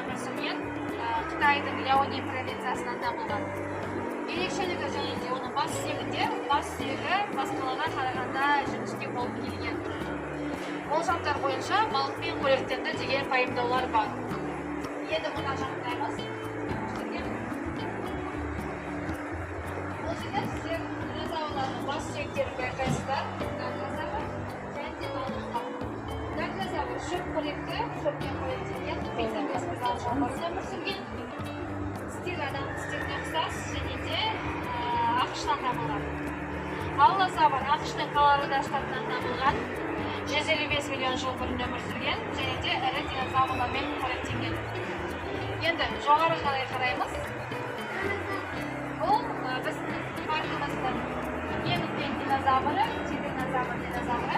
өмір сүрген Қытайдың Ляони провинциясынан табылған. Ерекшелігі және де оның бас сүйегінде басқаларға қарағанда жіңішке болып келген. Болжамдар бойынша балықпен қоректенді деген пайымдаулар бар. Енді мына жағдаймыз. Бұл жерде сіздер динозаврлардың бас сүйектерін байқайсыздар. Динозавр шөп қоректі, шөппен қоректенген, мектепесіміздің жалғасы өмір сүрген. Стиль адам стиліне ұқсас және де ақштан табылған. Аллозавр ақштың Колорадо штатынан табылған, 155 миллион жыл бұрын өмір сүрген және де ірі динозаврлармен қоректенген. Енді жоғары қарай қараймыз. Бұл біздің паркымыздың ең үлкен динозавры, динозавры.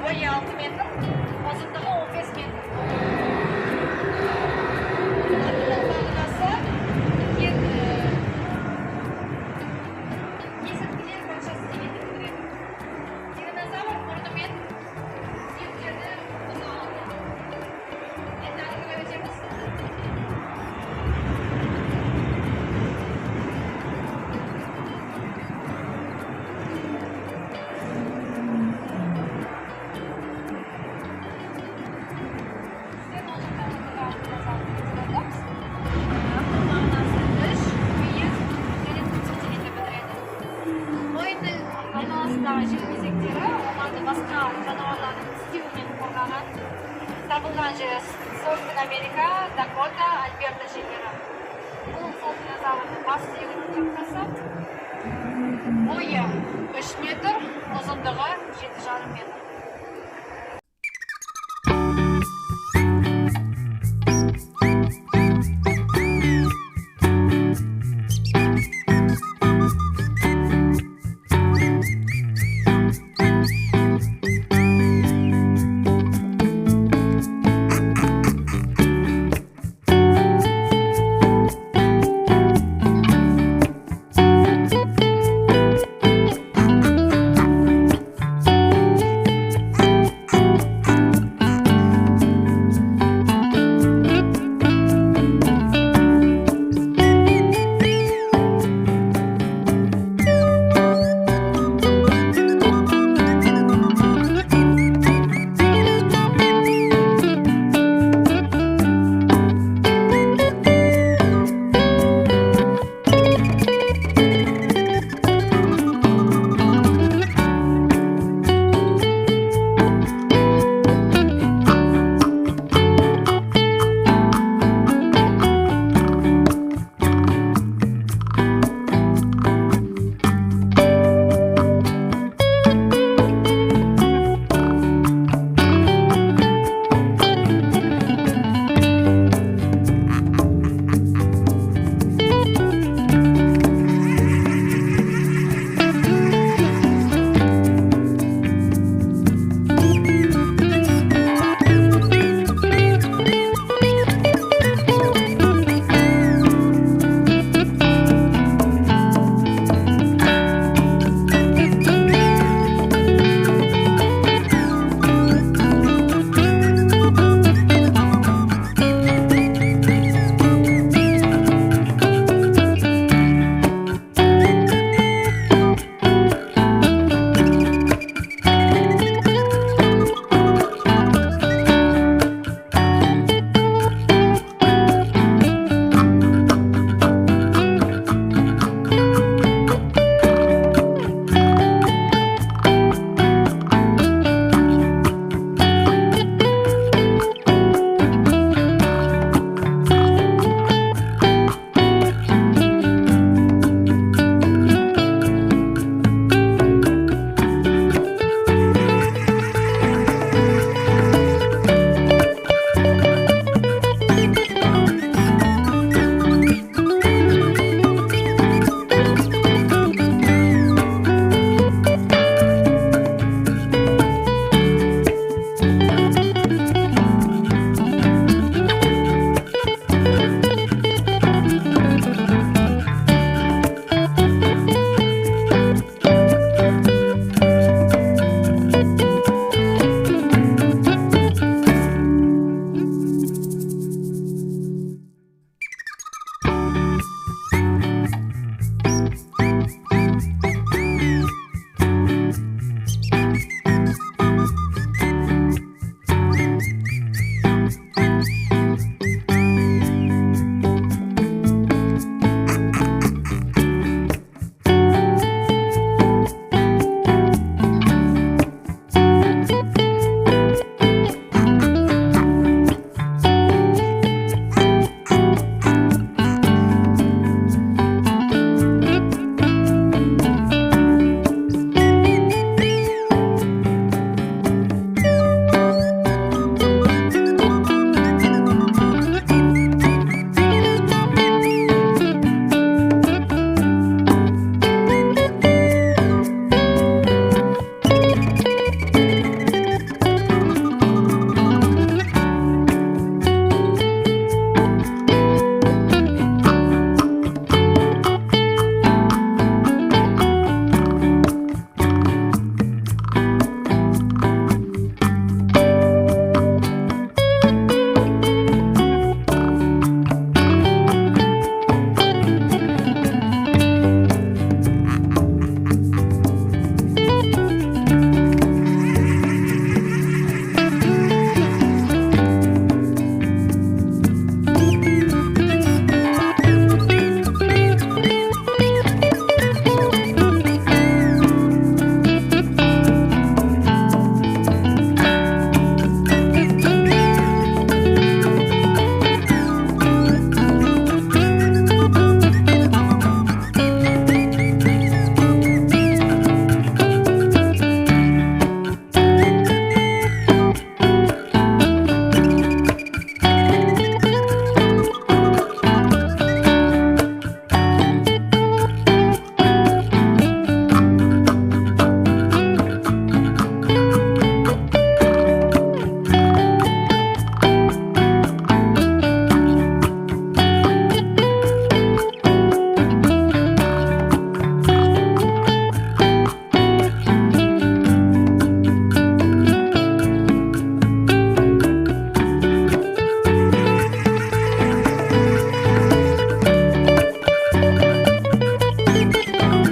Бойы 6 метр, ұзындығы 15 метр. Қыртының мағынасы есірткілер патшасы деген білдіреді. Динозавр мұрнымен сүйектерді бұза алады. Енді әріге өтеміз. Айналасындағы жер кезектері оларды басқа жануарлардың тістеуінен қорғаған. Табылған жері солтүстік Америка, Дакота, Альберта жерлері. Бұл сол динозаврдың бас сүйегінің тұтқасы. Бойы 3 метр, ұзындығы 7,5 метр.